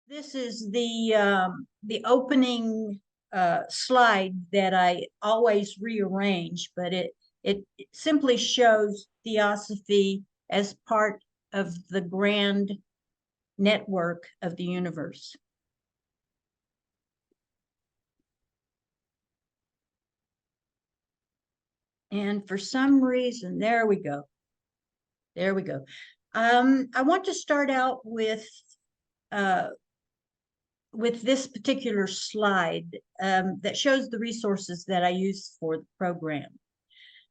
This is the opening slide that I always rearrange, but it simply shows Theosophy as part of the grand network of the universe. And for some reason, there we go. There we go. I want to start out with this particular slide that shows the resources that I use for the program.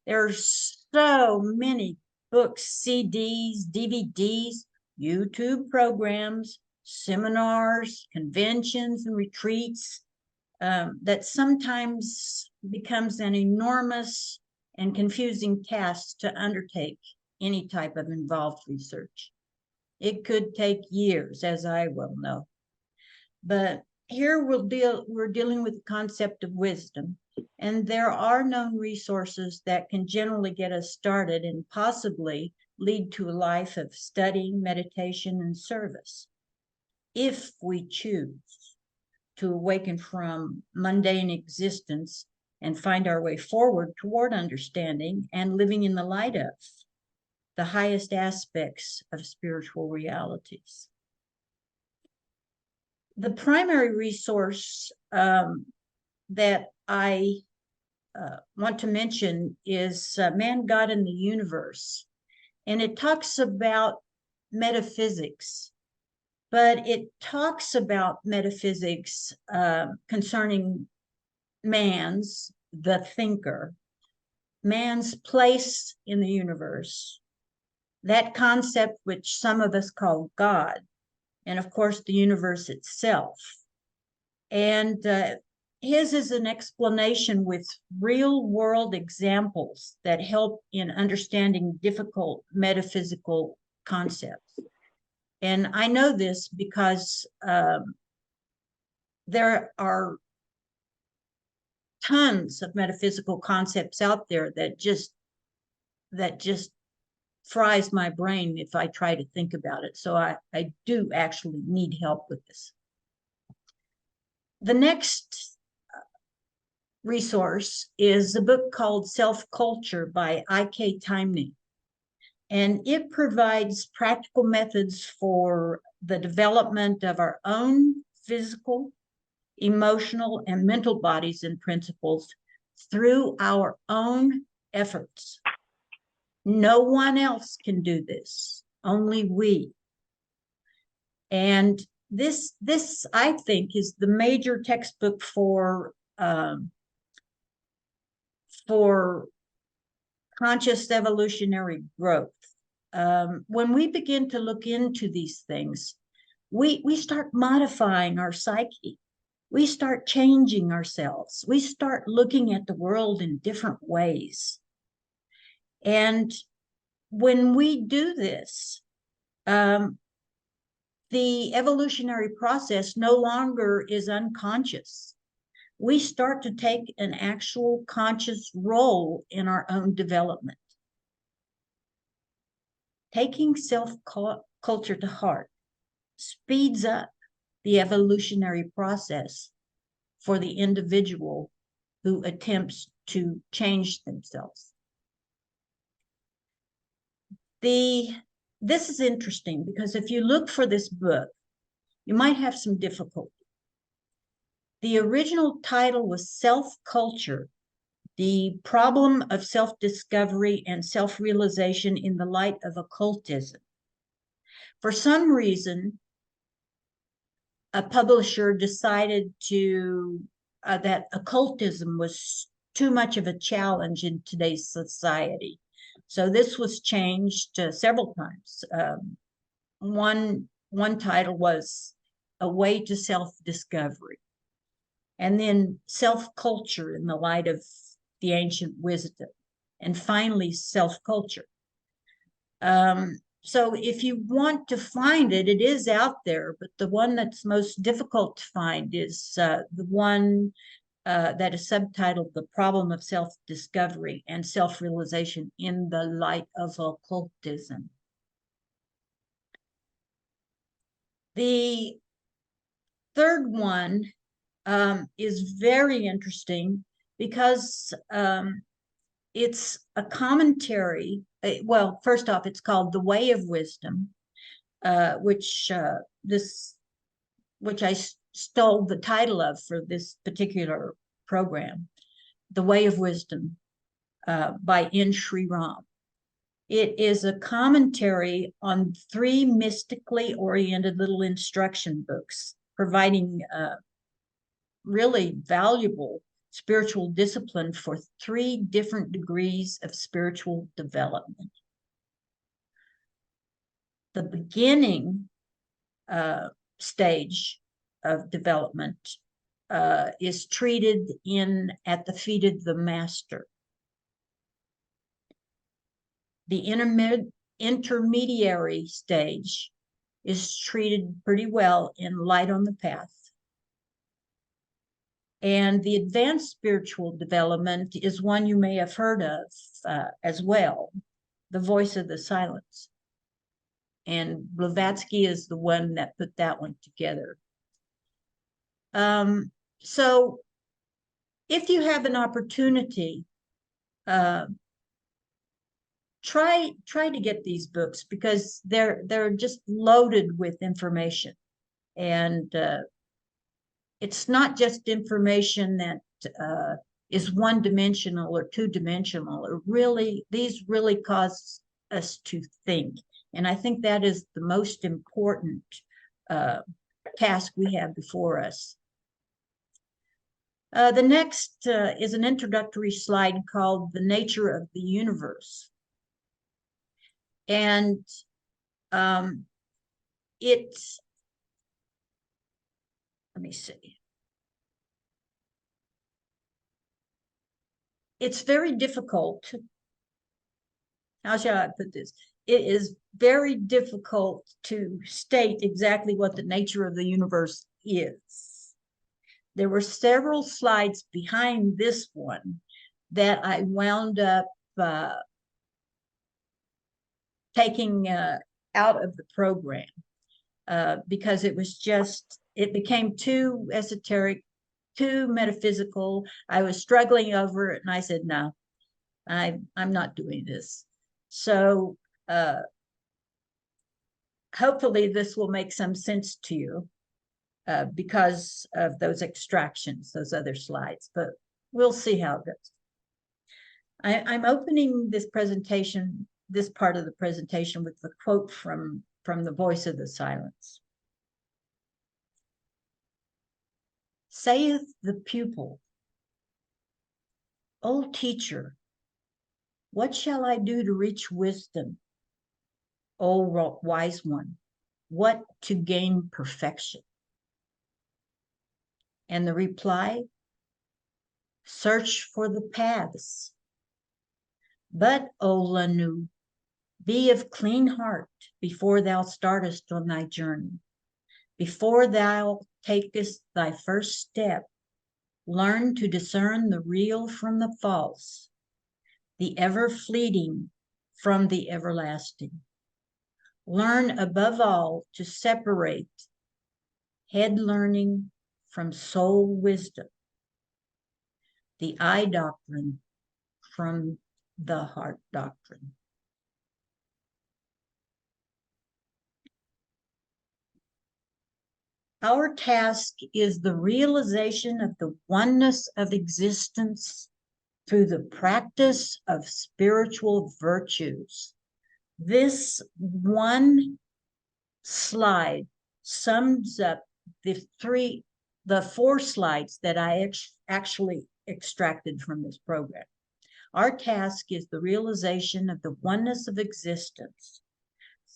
There are so many books, CDs, DVDs, YouTube programs, seminars, conventions, and retreats that sometimes becomes an enormous and confusing task to undertake any type of involved research. It could take years, as I well know. But here we're dealing with the concept of wisdom, and there are known resources that can generally get us started and possibly lead to a life of studying, meditation, and service, if we choose to awaken from mundane existence and find our way forward toward understanding and living in the light of the highest aspects of spiritual realities. The primary resource that I want to mention is Man, God, and the Universe. And it talks about metaphysics, but it talks about metaphysics concerning the thinker, man's place in the universe, that concept which some of us call God, and of course the universe itself. And his is an explanation with real world examples that help in understanding difficult metaphysical concepts. And I know this because there are tons of metaphysical concepts out there that just fries my brain if I try to think about it. So I do actually need help with this. The next resource is a book called Self-Culture by I.K. Taimni. And it provides practical methods for the development of our own physical, emotional, and mental bodies and principles through our own efforts. No one else can do this, only we. And this I think is the major textbook for conscious evolutionary growth. When we begin to look into these things, we start modifying our psyche. We start changing ourselves. We start looking at the world in different ways. And when we do this, the evolutionary process no longer is unconscious. We start to take an actual conscious role in our own development. Taking self-culture to heart speeds up the evolutionary process for the individual who attempts to change themselves. This is interesting because if you look for this book, you might have some difficulty. The original title was Self-Culture, the Problem of Self-Discovery and Self-Realization in the Light of Occultism. For some reason, a publisher decided that occultism was too much of a challenge in today's society. So this was changed several times. One title was A Way to Self-Discovery, and then Self-Culture in the Light of the Ancient Wisdom, and finally Self-Culture. So if you want to find it, it is out there, but the one that's most difficult to find is the one that is subtitled The Problem of Self-Discovery and Self-Realization in the Light of Occultism. The third one is very interesting because it's a commentary. Well, first off, it's called The Way of Wisdom, which I stole the title of for this particular program, The Way of Wisdom by N. Sri Ram. It is a commentary on 3 mystically oriented little instruction books, providing really valuable spiritual discipline for 3 different degrees of spiritual development. The beginning stage of development is treated at the feet of the master. The intermediary stage is treated pretty well in Light on the Path. And the advanced spiritual development is one you may have heard of as well, The Voice of the Silence. And Blavatsky is the one that put that one together. So if you have an opportunity, try to get these books, because they're just loaded with information. And it's not just information that is one-dimensional or two-dimensional. These really cause us to think. And I think that is the most important task we have before us. The next is an introductory slide called The Nature of the Universe. And let me see. It's very difficult. How shall I put this? It is very difficult to state exactly what the nature of the universe is. There were several slides behind this one that I wound up taking out of the program because it became too esoteric, too metaphysical. I was struggling over it, and I said, no, I'm not doing this. So hopefully this will make some sense to you because of those extractions, those other slides, but we'll see how it goes. I'm opening this presentation, this part of the presentation, with the quote from The Voice of the Silence. Saith the pupil, O teacher, what shall I do to reach wisdom? O wise one, what to gain perfection? And the reply, search for the paths. But, O Lanu, be of clean heart before thou startest on thy journey. Before thou takest thy first step, learn to discern the real from the false, the ever-fleeting from the everlasting. Learn above all to separate head learning from soul wisdom, the eye doctrine from the heart doctrine. Our task is the realization of the oneness of existence through the practice of spiritual virtues. This one slide sums up the 4 slides that I actually extracted from this program. Our task is the realization of the oneness of existence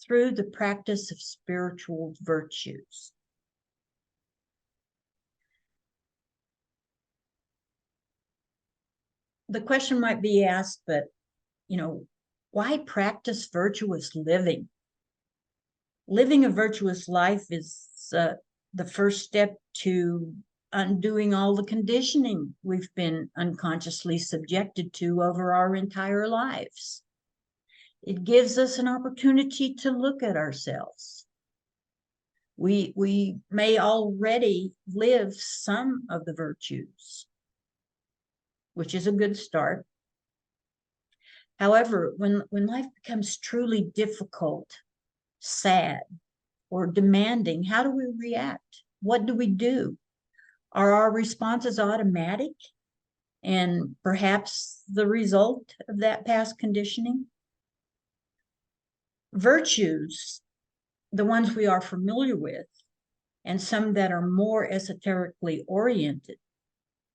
through the practice of spiritual virtues. The question might be asked, but, why practice virtuous living? Living a virtuous life is the first step to undoing all the conditioning we've been unconsciously subjected to over our entire lives. It gives us an opportunity to look at ourselves, We may already live some of the virtues, which is a good start. However, when life becomes truly difficult, sad, or demanding, how do we react? What do we do? Are our responses automatic and perhaps the result of that past conditioning? Virtues, the ones we are familiar with, and some that are more esoterically oriented,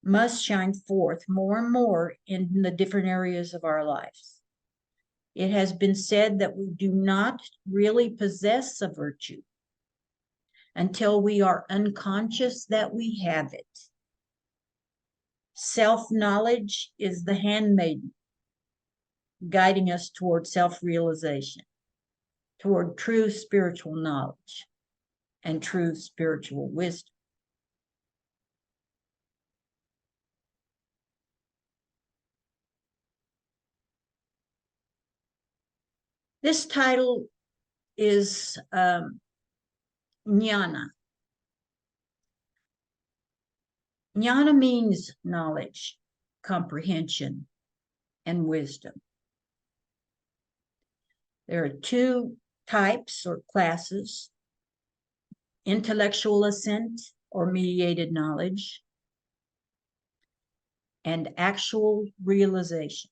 must shine forth more and more in the different areas of our lives. It has been said that we do not really possess a virtue until we are unconscious that we have it. Self-knowledge is the handmaiden guiding us toward self-realization, toward true spiritual knowledge and true spiritual wisdom. This title is jnana. Jnana means knowledge, comprehension, and wisdom. There are two types or classes: intellectual assent or mediated knowledge, and actual realization.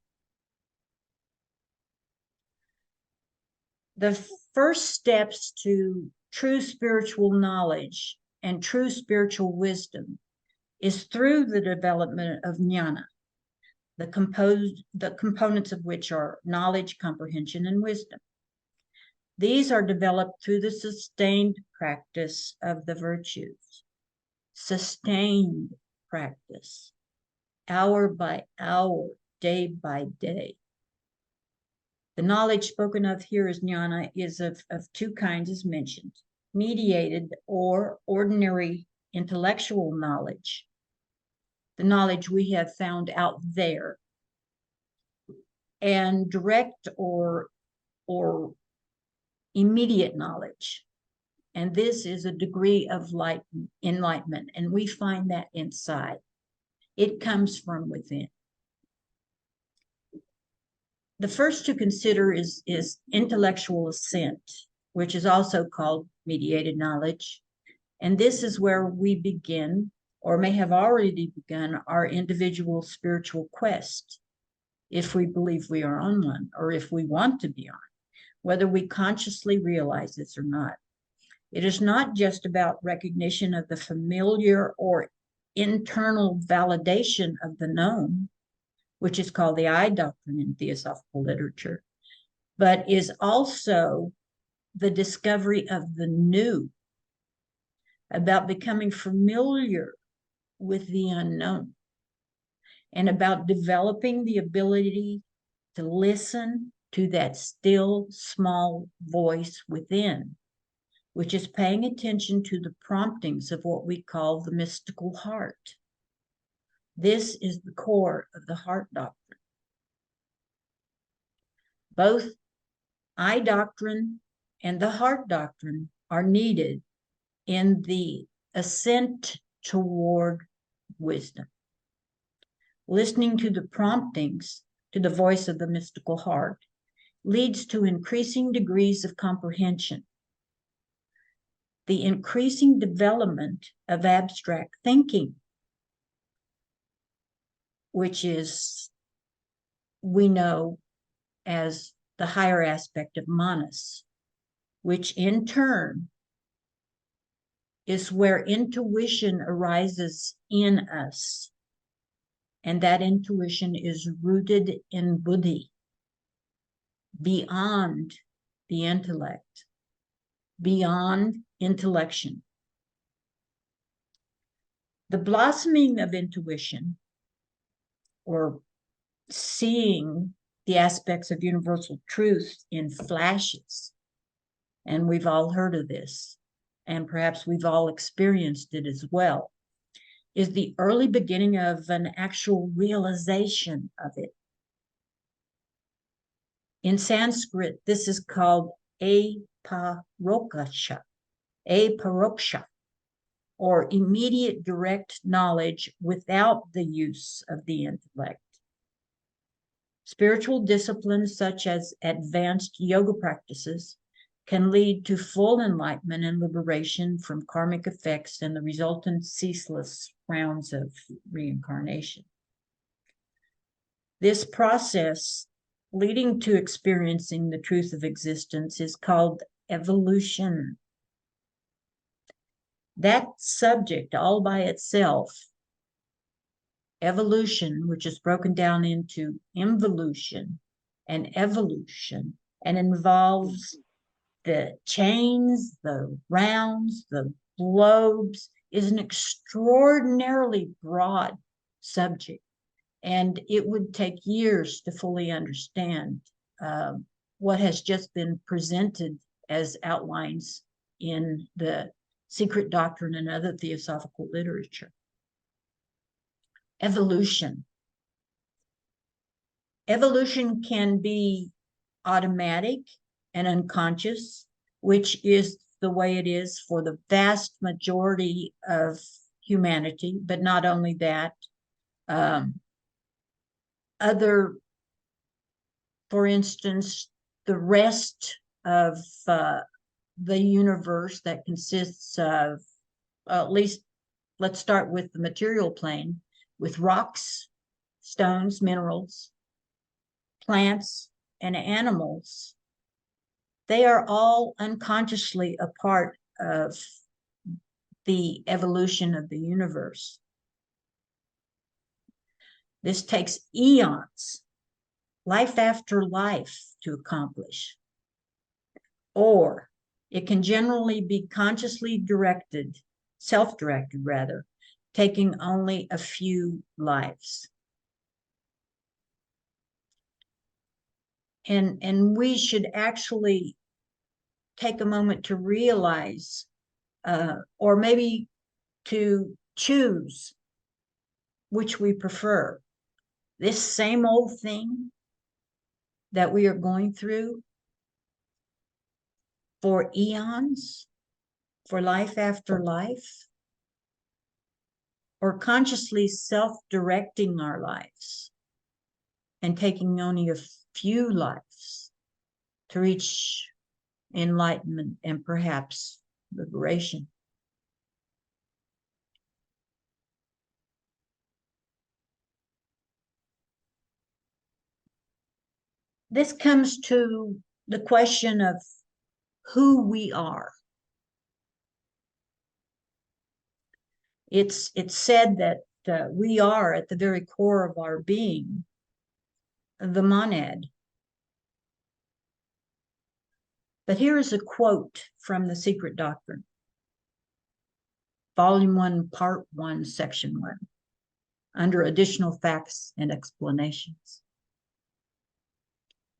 The first steps to true spiritual knowledge and true spiritual wisdom is through the development of jnana, the components of which are knowledge, comprehension, and wisdom. These are developed through the sustained practice of the virtues. Sustained practice, hour by hour, day by day. The knowledge spoken of here as jnana is of two kinds, as mentioned: mediated or ordinary intellectual knowledge, the knowledge we have found out there, and direct or immediate knowledge. And this is a degree of enlightenment, and we find that inside. It comes from within. The first to consider is intellectual assent, which is also called mediated knowledge. And this is where we begin, or may have already begun, our individual spiritual quest, if we believe we are on one, or if we want to be on, whether we consciously realize this or not. It is not just about recognition of the familiar or internal validation of the known, which is called the I doctrine in Theosophical literature, but is also the discovery of the new, about becoming familiar with the unknown, and about developing the ability to listen to that still small voice within, which is paying attention to the promptings of what we call the mystical heart. This is the core of the heart doctrine. Both I doctrine and the heart doctrine are needed in the ascent toward wisdom. Listening to the promptings, to the voice of the mystical heart, leads to increasing degrees of comprehension, the increasing development of abstract thinking, which is, we know as the higher aspect of manas, which in turn is where intuition arises in us. And that intuition is rooted in buddhi, beyond the intellect, beyond intellection. The blossoming of intuition, or seeing the aspects of universal truth in flashes, and we've all heard of this, and perhaps we've all experienced it as well, is the early beginning of an actual realization of it. In Sanskrit, this is called aparokasha, aparoksha, or immediate direct knowledge without the use of the intellect. Spiritual disciplines such as advanced yoga practices can lead to full enlightenment and liberation from karmic effects and the resultant ceaseless rounds of reincarnation. This process leading to experiencing the truth of existence is called evolution. That subject all by itself, evolution, which is broken down into involution and evolution, and involves the chains, the rounds, the globes, is an extraordinarily broad subject. And it would take years to fully understand what has just been presented as outlines in the Secret Doctrine and other Theosophical literature. Evolution. Evolution can be automatic and unconscious, which is the way it is for the vast majority of humanity, but not only that, for instance, the rest of the universe that consists of, at least let's start with the material plane, with rocks, stones, minerals, plants, and animals. They are all unconsciously a part of the evolution of the universe. This takes eons, life after life, to accomplish. Or it can generally be consciously directed, self-directed rather, taking only a few lives. And we should actually take a moment to realize, or maybe to choose which we prefer. This same old thing that we are going through for eons, for life after life, or consciously self-directing our lives and taking only a few lives to reach enlightenment and perhaps liberation. This comes to the question of who we are. It's said that we are, at the very core of our being, the monad. But here is a quote from the Secret Doctrine, Volume 1, Part 1, Section 1, under Additional Facts and Explanations.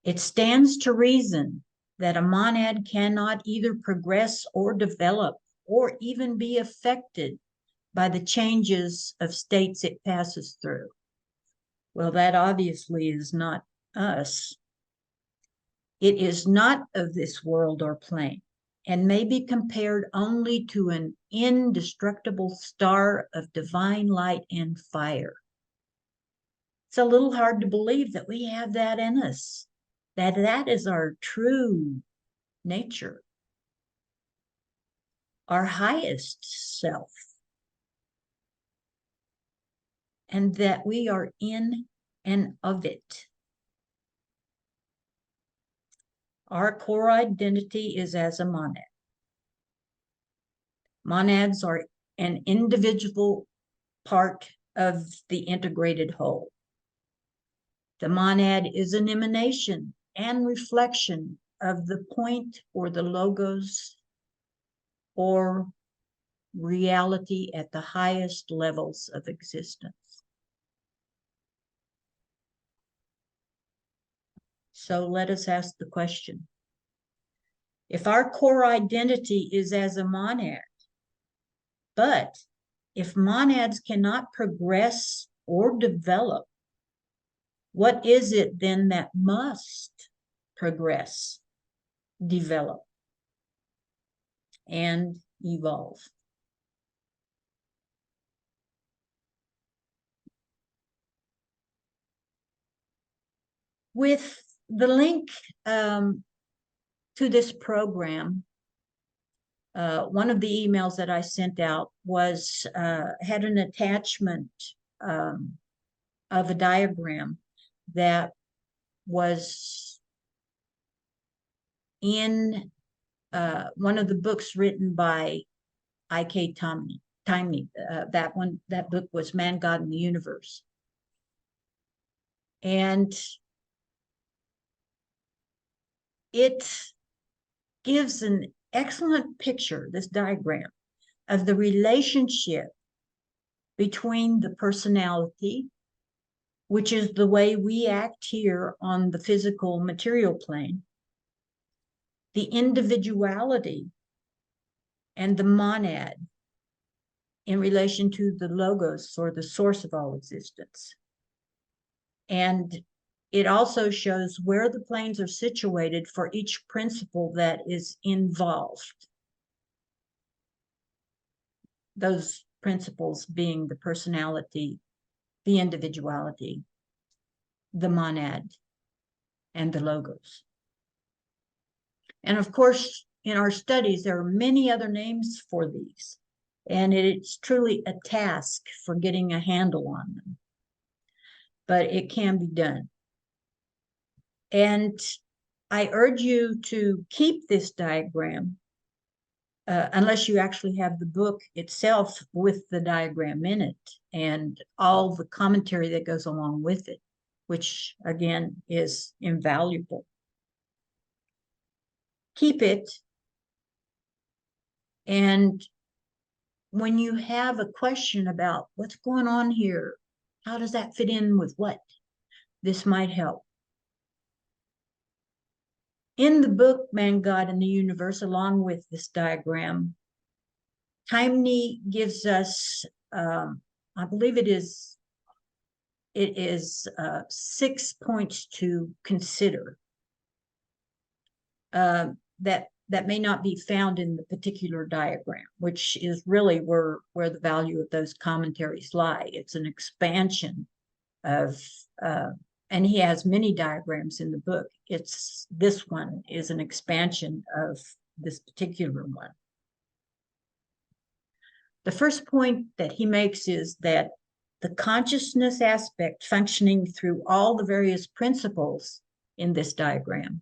It stands to reason that a monad cannot either progress or develop or even be affected by the changes of states it passes through. Well, that obviously is not us. It is not of this world or plane, and may be compared only to an indestructible star of divine light and fire. It's a little hard to believe that we have that in us, that is our true nature, our highest self, and that we are in and of it. Our core identity is as a monad. Monads are an individual part of the integrated whole. The monad is an emanation and reflection of the point or the logos or reality at the highest levels of existence. So let us ask the question. If our core identity is as a monad, but if monads cannot progress or develop, what is it then that must progress, develop, and evolve. With the link to this program, one of the emails that I sent out was had an attachment of a diagram that was in one of the books written by I.K. Taimni. That book was Man, God, and the Universe. And it gives an excellent picture, this diagram, of the relationship between the personality, which is the way we act here on the physical material plane, the individuality, and the monad in relation to the logos, or the source of all existence. And it also shows where the planes are situated for each principle that is involved. Those principles being the personality, the individuality, the monad, and the logos. And of course, in our studies, there are many other names for these, and it's truly a task for getting a handle on them. But it can be done. And I urge you to keep this diagram, unless you actually have the book itself with the diagram in it and all the commentary that goes along with it, which again is invaluable. Keep it, and when you have a question about what's going on here, how does that fit in with what? This might help. In the book, Man, God, and the Universe, along with this diagram, Taimni gives us, I believe it is 6 points to consider that may not be found in the particular diagram, which is really where the value of those commentaries lie. It's an expansion of, and he has many diagrams in the book. This one is an expansion of this particular one. The first point that he makes is that the consciousness aspect functioning through all the various principles in this diagram,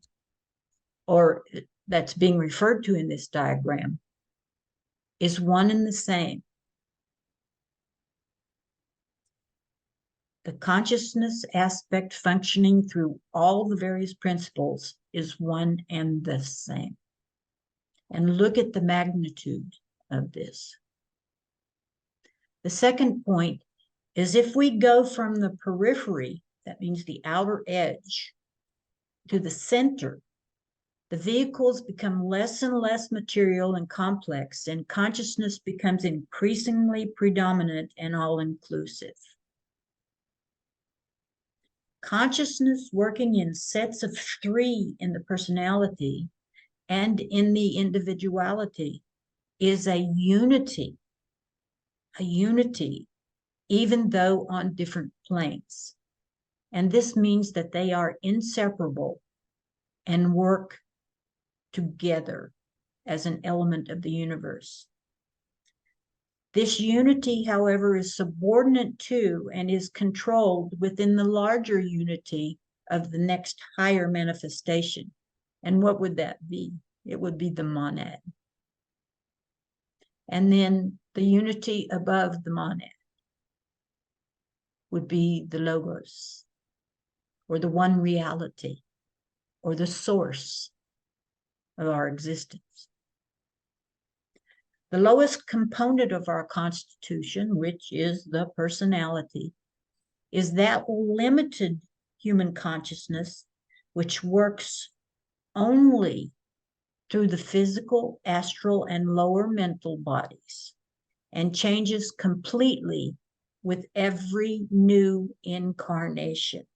or that's being referred to in this diagram, is one and the same. The consciousness aspect functioning through all the various principles is one and the same. And look at the magnitude of this. The second point is, if we go from the periphery, that means the outer edge, to the center, the vehicles become less and less material and complex, and consciousness becomes increasingly predominant and all-inclusive. Consciousness working in sets of 3 in the personality and in the individuality is a unity, even though on different planes. And this means that they are inseparable and work together as an element of the universe. This unity, however, is subordinate to and is controlled within the larger unity of the next higher manifestation. And what would that be? It would be the monad. And then the unity above the monad would be the logos, or the one reality, or the source of our existence. The lowest component of our constitution, which is the personality, is that limited human consciousness which works only through the physical, astral, and lower mental bodies, and changes completely with every new incarnation.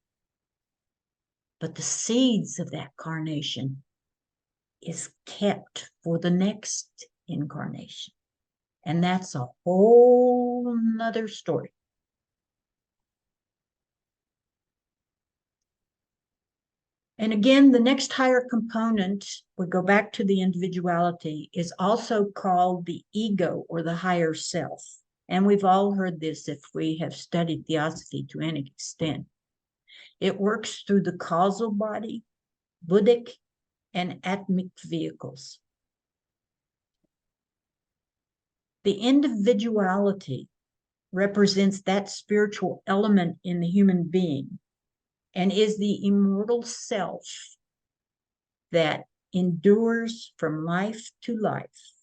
But the seeds of that carnation is kept for the next incarnation. And that's a whole nother story. And again, the next higher component, we go back to the individuality, is also called the ego or the higher self. And we've all heard this if we have studied theosophy to any extent. It works through the causal body, Buddhic, and atmic vehicles. The individuality represents that spiritual element in the human being and is the immortal self that endures from life to life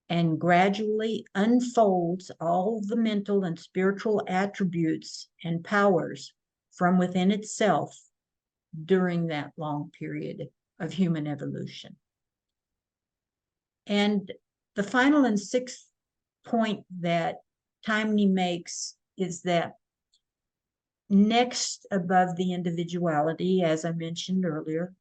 and gradually unfolds all the mental and spiritual attributes and powers from within itself during that long period of human evolution. And the final and sixth point that Taimni makes is that next above the individuality, as I mentioned earlier,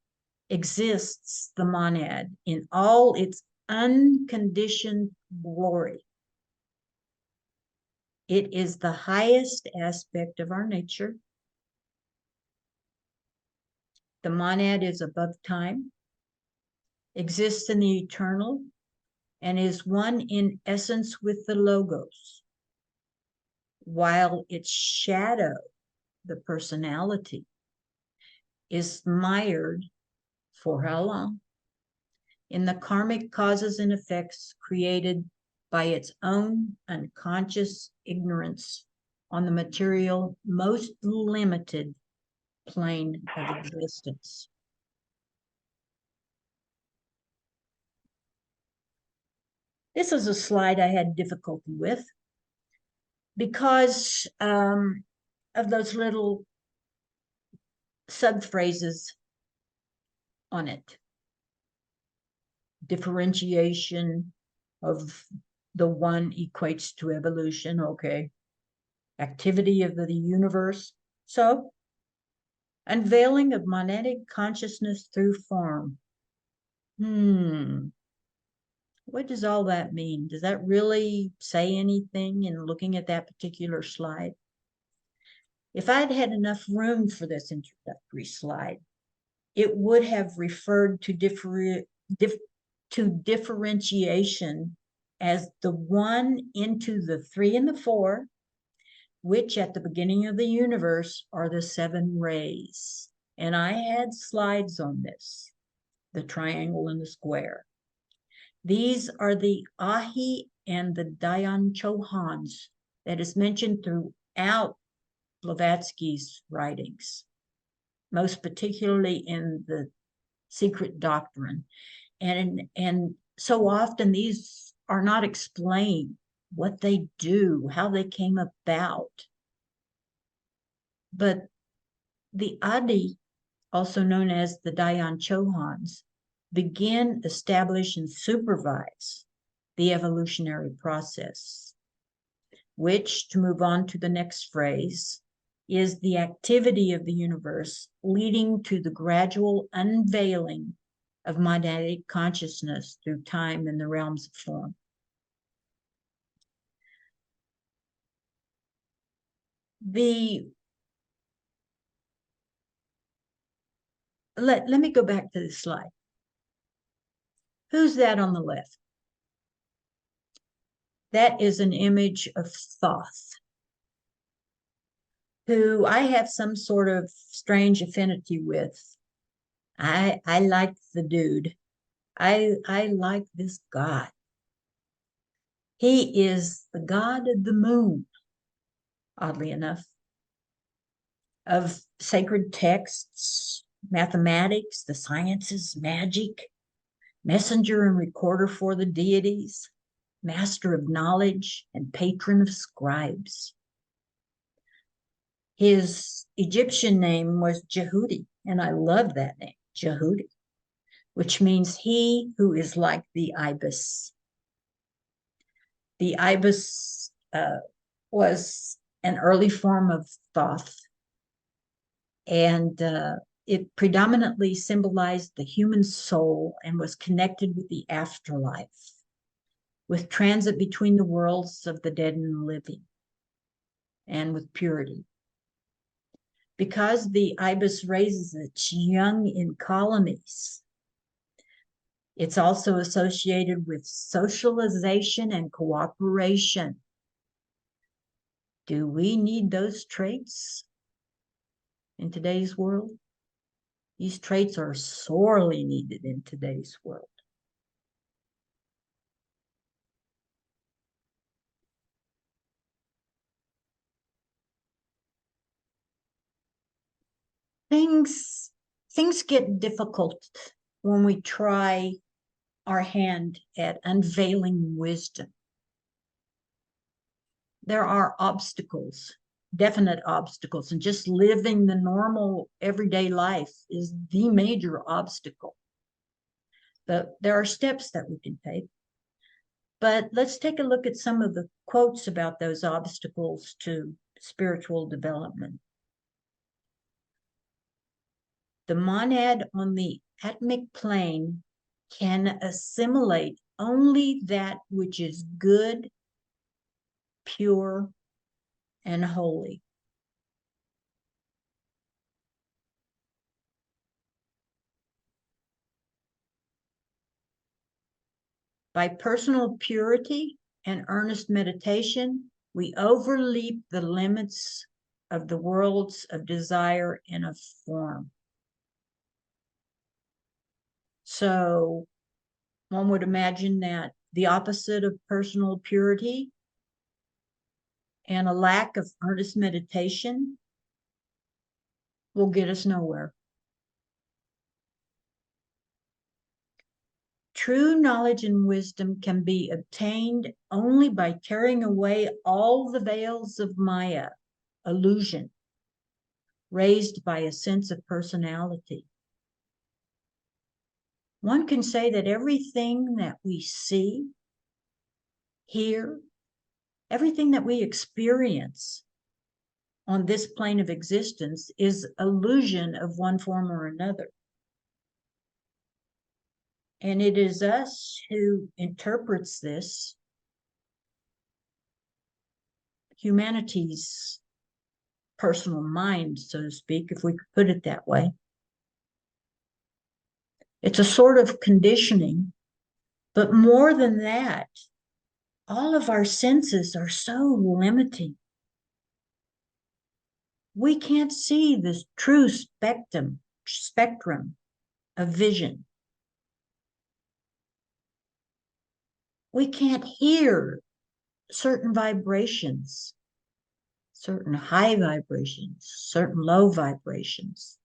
exists the monad in all its unconditioned glory. It is the highest aspect of our nature. The monad is above time, exists in the eternal, and is one in essence with the logos, while its shadow, the personality, is mired for how long? In the karmic causes and effects created by its own unconscious ignorance on the material, most limited plane of existence. This is a slide I had difficulty with because of those little subphrases on it. Differentiation of the one equates to evolution, okay. Activity of the universe. So, unveiling of monadic consciousness through form. What does all that mean? Does that really say anything in looking at that particular slide? If I'd had enough room for this introductory slide, it would have referred to differentiation as the one into the three and the four, which at the beginning of the universe are the seven rays. And I had slides on this, the triangle and the square. These are the Ahi and the Dayan Chohans that is mentioned throughout Blavatsky's writings, most particularly in the Secret Doctrine. And so often these are not explained, what they do, how they came about. But the Adi, also known as the Dayan Chohans, begin, establish, and supervise the evolutionary process, which, to move on to the next phrase, is the activity of the universe leading to the gradual unveiling of monadic consciousness through time and the realms of form. Let me go back to the slide. Who's that on the left? That is an image of Thoth, who I have some sort of strange affinity with. I like the dude. I like this god. He is the god of the moon, oddly enough, of sacred texts, mathematics, the sciences, magic, messenger and recorder for the deities, master of knowledge, and patron of scribes. His Egyptian name was Jehudi, and I love that name, Jehudi, which means he who is like the ibis. The ibis was an early form of Thoth, and it predominantly symbolized the human soul and was connected with the afterlife. with transit between the worlds of the dead and the living, and with purity. Because the ibis raises its young in colonies, it's also associated with socialization and cooperation. Do we need those traits in today's world? These traits are sorely needed in today's world. Things get difficult when we try our hand at unveiling wisdom. There are obstacles, definite obstacles, and just living the normal everyday life is the major obstacle. But there are steps that we can take. But let's take a look at some of the quotes about those obstacles to spiritual development. The monad on the atmic plane can assimilate only that which is good, pure, and holy. By personal purity and earnest meditation, we overleap the limits of the worlds of desire and of form. So one would imagine that the opposite of personal purity and a lack of earnest meditation will get us nowhere. True knowledge and wisdom can be obtained only by tearing away all the veils of Maya, illusion, raised by a sense of personality. One can say that everything that we see, hear, everything that we experience on this plane of existence is illusion of one form or another. And it is us who interprets this, humanity's personal mind, so to speak, if we could put it that way. It's a sort of conditioning, but more than that, all of our senses are so limiting. We can't see this true spectrum of vision. We can't hear certain vibrations, certain high vibrations, certain low vibrations.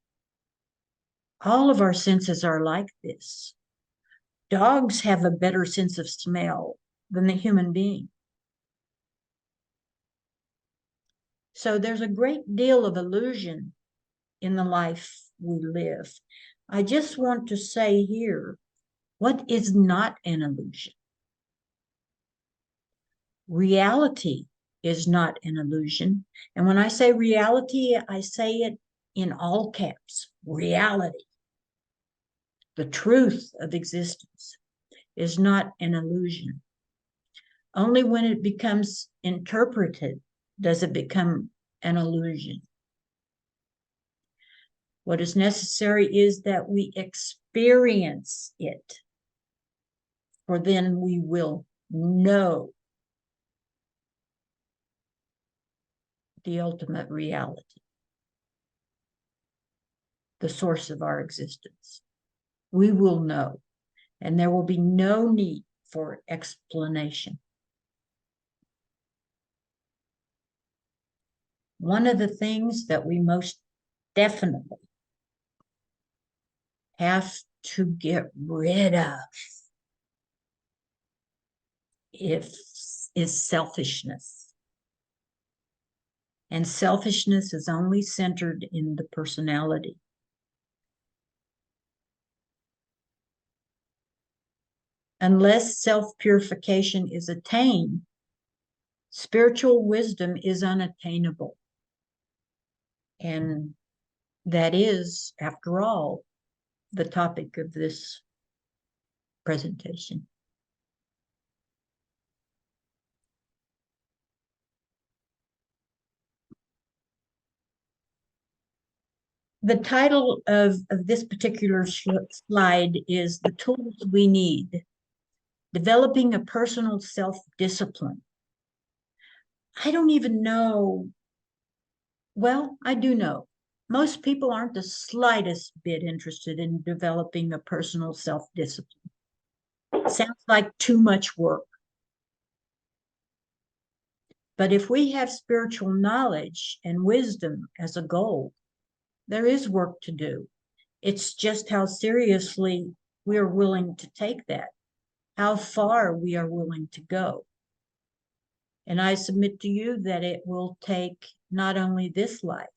All of our senses are like this. Dogs have a better sense of smell than the human being. So there's a great deal of illusion in the life we live. I just want to say here, what is not an illusion? Reality is not an illusion. And when I say reality, I say it in all caps, reality. The truth of existence is not an illusion. Only when it becomes interpreted does it become an illusion. What is necessary is that we experience it, for then we will know the ultimate reality, the source of our existence. We will know, and there will be no need for explanation. One of the things that we most definitely have to get rid of is selfishness. And selfishness is only centered in the personality. Unless self-purification is attained, spiritual wisdom is unattainable. And that is, after all, the topic of this presentation. The title of this particular slide is The Tools We Need, Developing a Personal Self-Discipline. I don't even know, well, I do know. Most people aren't the slightest bit interested in developing a personal self-discipline. Sounds like too much work. But if we have spiritual knowledge and wisdom as a goal, there is work to do. It's just how seriously we are willing to take that, how far we are willing to go. And I submit to you that it will take not only this life,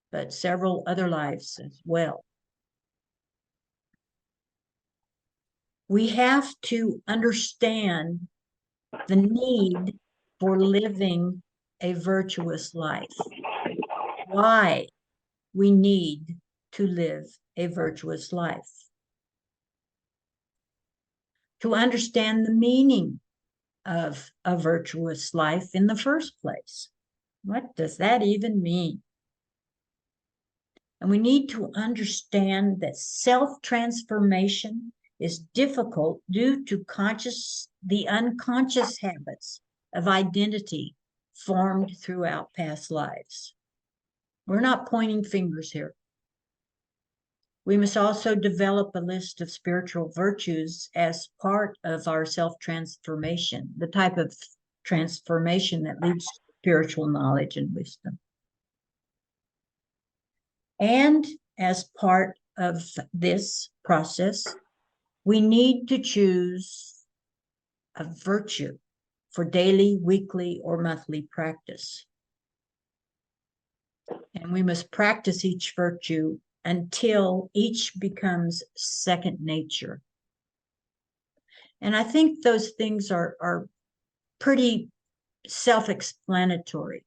but several other lives as well. We have to understand the need for living a virtuous life. Why we need to live a virtuous life. To understand the meaning of a virtuous life in the first place. What does that even mean? And we need to understand that self-transformation is difficult due to the unconscious habits of identity formed throughout past lives. We're not pointing fingers here. We must also develop a list of spiritual virtues as part of our self-transformation, the type of transformation that leads to spiritual knowledge and wisdom. And as part of this process, we need to choose a virtue for daily, weekly, or monthly practice. And we must practice each virtue until each becomes second nature. And I think those things are pretty self-explanatory.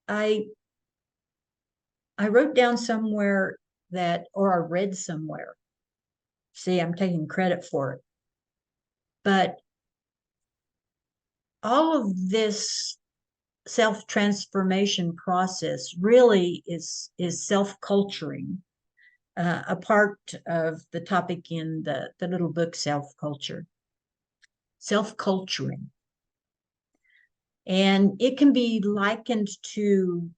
I wrote down somewhere that, or I read somewhere. See, I'm taking credit for it. But all of this self-transformation process really is self-culturing, a part of the topic in the little book, Self-Culture. Self-culturing. And it can be likened to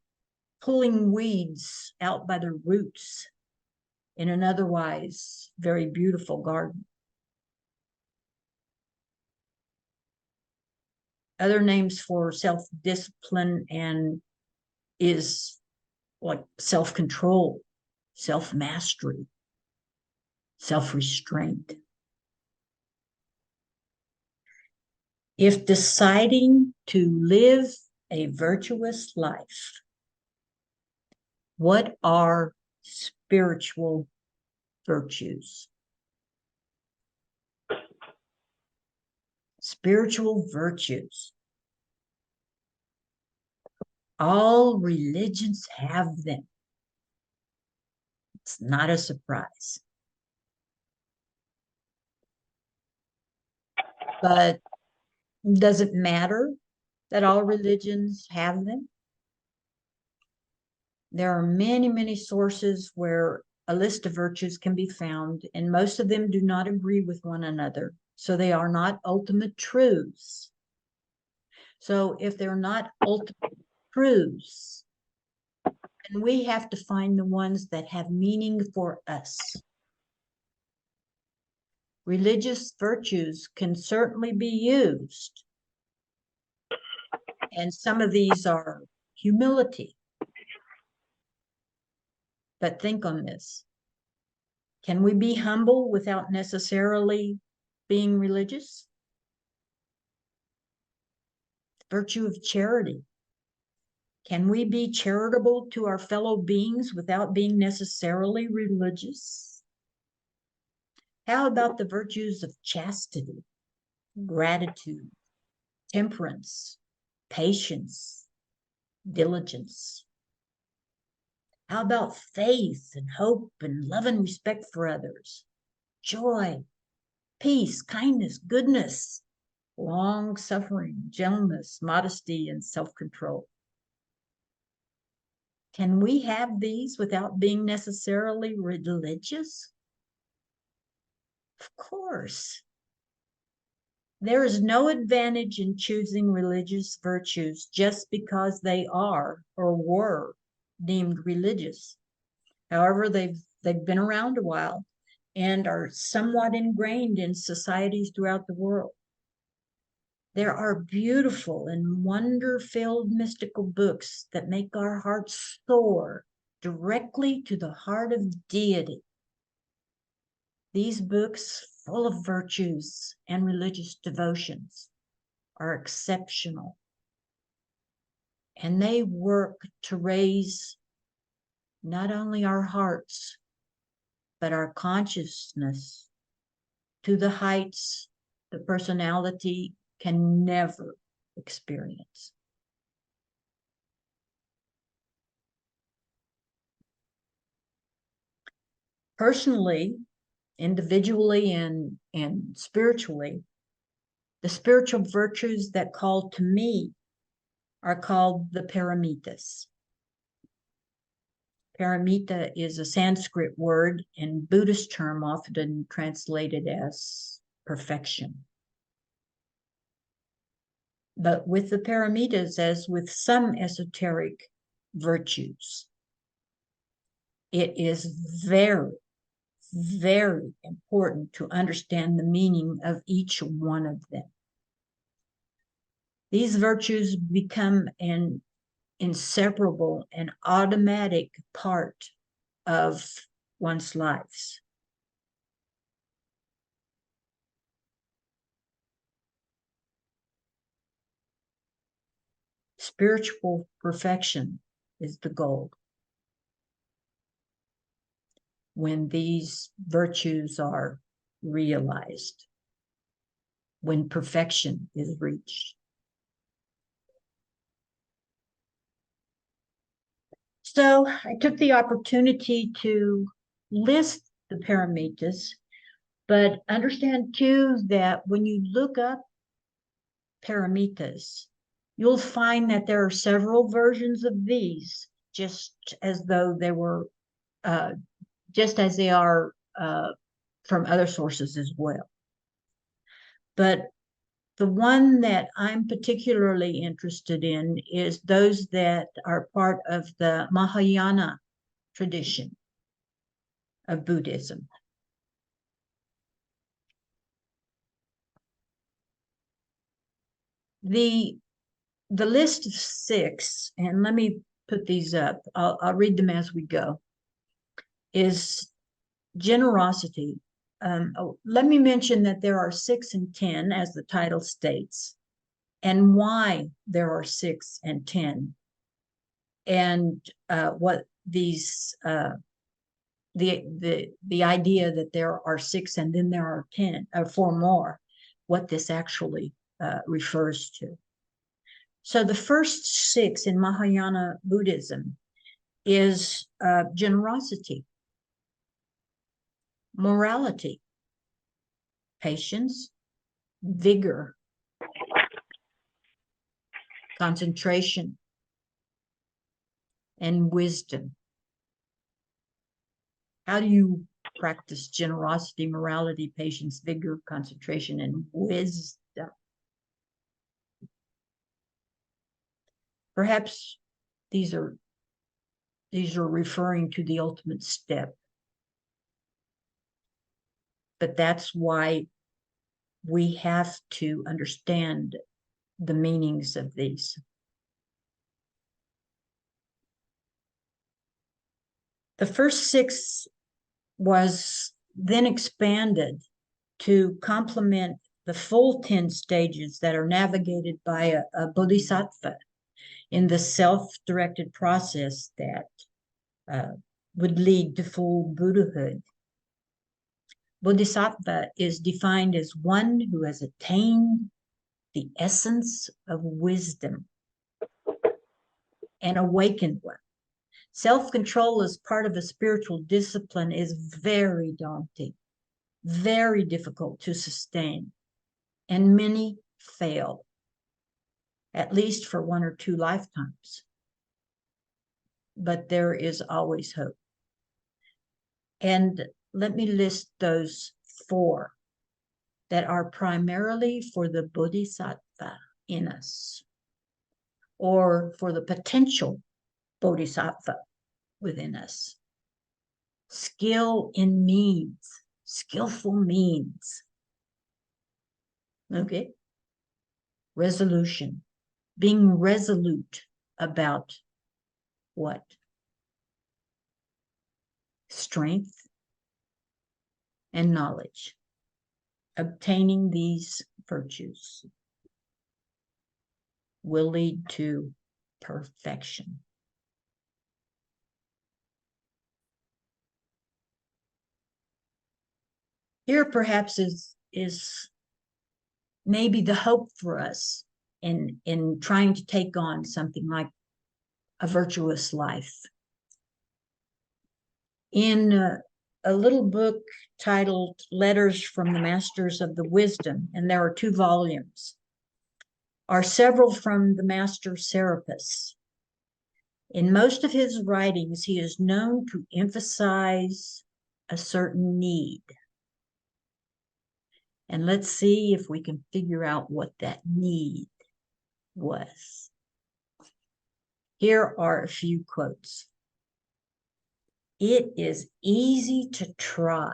pulling weeds out by the roots in an otherwise very beautiful garden. Other names for self-discipline and is like self-control, self-mastery, self-restraint. If deciding to live a virtuous life, what are spiritual virtues? Spiritual virtues. All religions have them. It's not a surprise. But does it matter that all religions have them? There are many, many sources where a list of virtues can be found, and most of them do not agree with one another. So they are not ultimate truths. So if they're not ultimate truths, then we have to find the ones that have meaning for us. Religious virtues can certainly be used. And some of these are humility. But think on this. Can we be humble without necessarily being religious? Virtue of charity. Can we be charitable to our fellow beings without being necessarily religious? How about the virtues of chastity, gratitude, temperance, patience, diligence? How about faith and hope and love and respect for others? Joy, peace, kindness, goodness, long suffering, gentleness, modesty, and self-control. Can we have these without being necessarily religious? Of course. There is no advantage in choosing religious virtues just because they are or were deemed religious. However, they've been around a while and are somewhat ingrained in societies throughout the world. There are beautiful and wonder-filled mystical books that make our hearts soar directly to the heart of deity. These books, full of virtues and religious devotions, are exceptional. And they work to raise not only our hearts, but our consciousness to the heights the personality can never experience. Personally, individually, and spiritually, the spiritual virtues that call to me are called the paramitas. Paramita is a Sanskrit word and Buddhist term often translated as perfection. But with the paramitas, as with some esoteric virtues, it is very, very important to understand the meaning of each one of them. These virtues become an inseparable and automatic part of one's lives. Spiritual perfection is the goal. When these virtues are realized, when perfection is reached. So I took the opportunity to list the paramitas, but understand too that when you look up paramitas, you'll find that there are several versions of these, just as though they were, just as they are from other sources as well. But the one that I'm particularly interested in is those that are part of the Mahayana tradition of Buddhism. The list of 6, and let me put these up, I'll read them as we go, is generosity. Let me mention that there are 6 and 10, as the title states, and why there are 6 and 10, and what these the idea that there are 6 and then there are 10 or 4 more, what this actually refers to. So the first 6 in Mahayana Buddhism is generosity, morality, patience, vigor, concentration, and wisdom. How do you practice generosity, morality, patience, vigor, concentration, and wisdom? Perhaps these are referring to the ultimate step. But that's why we have to understand the meanings of these. The first 6 was then expanded to complement the full 10 stages that are navigated by a bodhisattva in the self-directed process that would lead to full Buddhahood. Bodhisattva is defined as one who has attained the essence of wisdom, an awakened one. Self-control as part of a spiritual discipline is very daunting, very difficult to sustain, and many fail, at least for 1 or 2 lifetimes. but there is always hope. And let me list those 4 that are primarily for the bodhisattva in us, or for the potential bodhisattva within us. Skill in means, skillful means. Okay. Resolution, being resolute about what? Strength and knowledge. Obtaining these virtues will lead to perfection. Here perhaps is maybe the hope for us in trying to take on something like a virtuous life. In a little book titled Letters from the Masters of the Wisdom, and there are 2 volumes, are several from the Master Serapis. In most of his writings, he is known to emphasize a certain need. And let's see if we can figure out what that need was. Here are a few quotes. It is easy to try,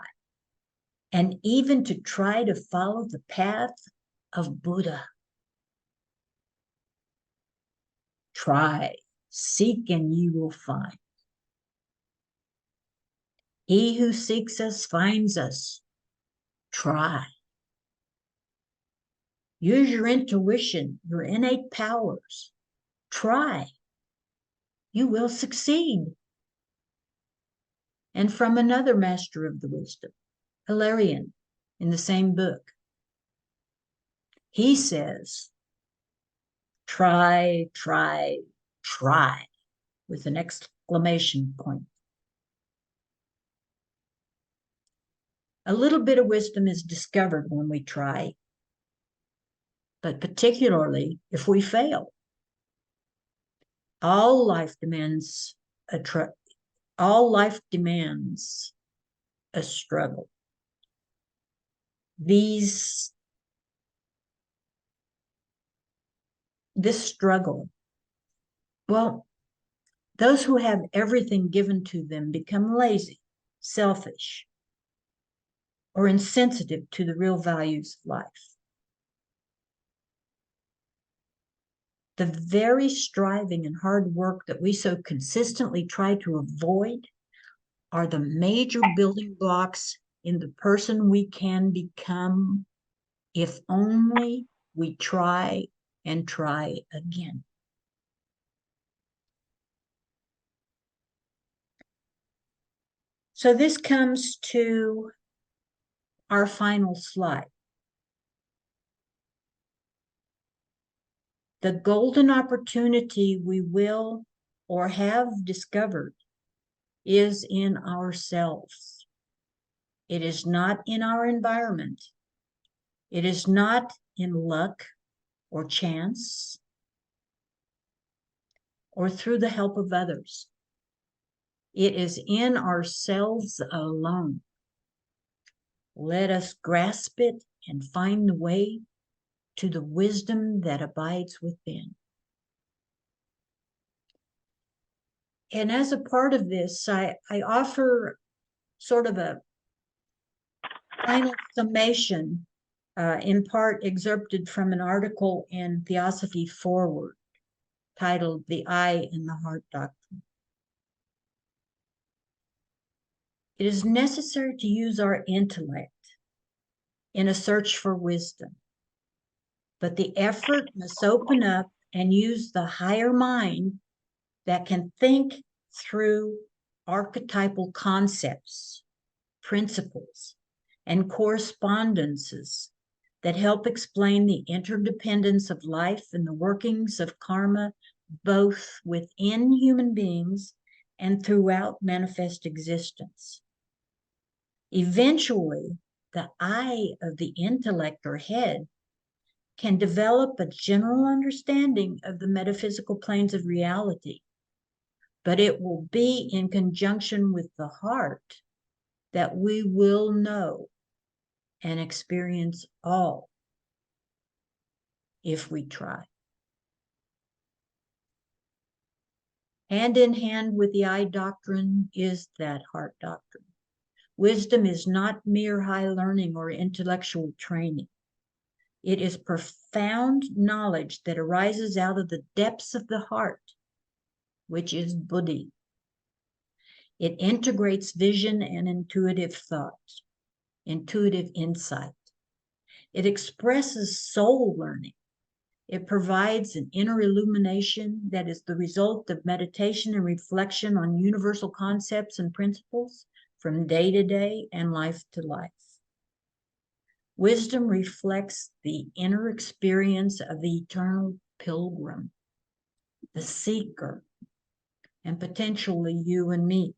and even to try to follow the path of Buddha. Try, seek, and you will find. He who seeks us finds us. Try. Use your intuition, your innate powers. Try. You will succeed. And from another master of the wisdom, Hilarion, in the same book, he says, try, try, try, with an exclamation point. A little bit of wisdom is discovered when we try, but particularly if we fail. All life demands a struggle. This struggle, well, those who have everything given to them become lazy, selfish, or insensitive to the real values of life. The very striving and hard work that we so consistently try to avoid are the major building blocks in the person we can become if only we try and try again. So this comes to our final slide. The golden opportunity we will or have discovered is in ourselves. It is not in our environment. It is not in luck or chance or through the help of others. It is in ourselves alone. Let us grasp it and find the way to the wisdom that abides within. And as a part of this, I offer sort of a final summation, in part excerpted from an article in Theosophy Forward titled The Eye in the Heart Doctrine. It is necessary to use our intellect in a search for wisdom, but the effort must open up and use the higher mind that can think through archetypal concepts, principles, and correspondences that help explain the interdependence of life and the workings of karma, both within human beings and throughout manifest existence. Eventually, the eye of the intellect or head can develop a general understanding of the metaphysical planes of reality, but it will be in conjunction with the heart that we will know and experience all if we try. Hand in hand with the eye doctrine is that heart doctrine. Wisdom is not mere high learning or intellectual training. It is profound knowledge that arises out of the depths of the heart, which is buddhi. It integrates vision and intuitive thought, intuitive insight. It expresses soul learning. It provides an inner illumination that is the result of meditation and reflection on universal concepts and principles from day to day and life to life. Wisdom reflects the inner experience of the eternal pilgrim, the seeker, and potentially you and me.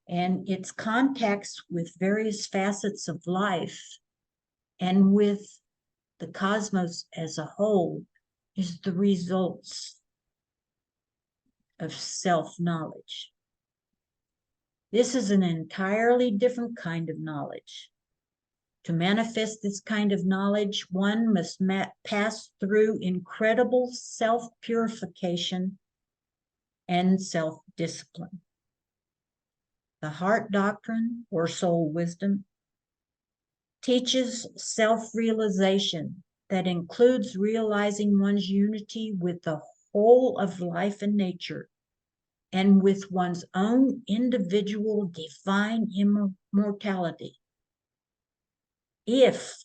And its contacts with various facets of life and with the cosmos as a whole is the results of self-knowledge. This is an entirely different kind of knowledge. To manifest this kind of knowledge, one must pass through incredible self-purification and self-discipline. The heart doctrine, or soul wisdom, teaches self-realization that includes realizing one's unity with the whole of life and nature and with one's own individual divine immortality. If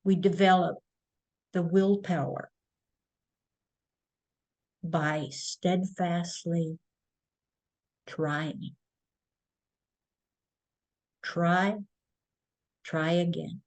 we develop the willpower by steadfastly trying. Try again.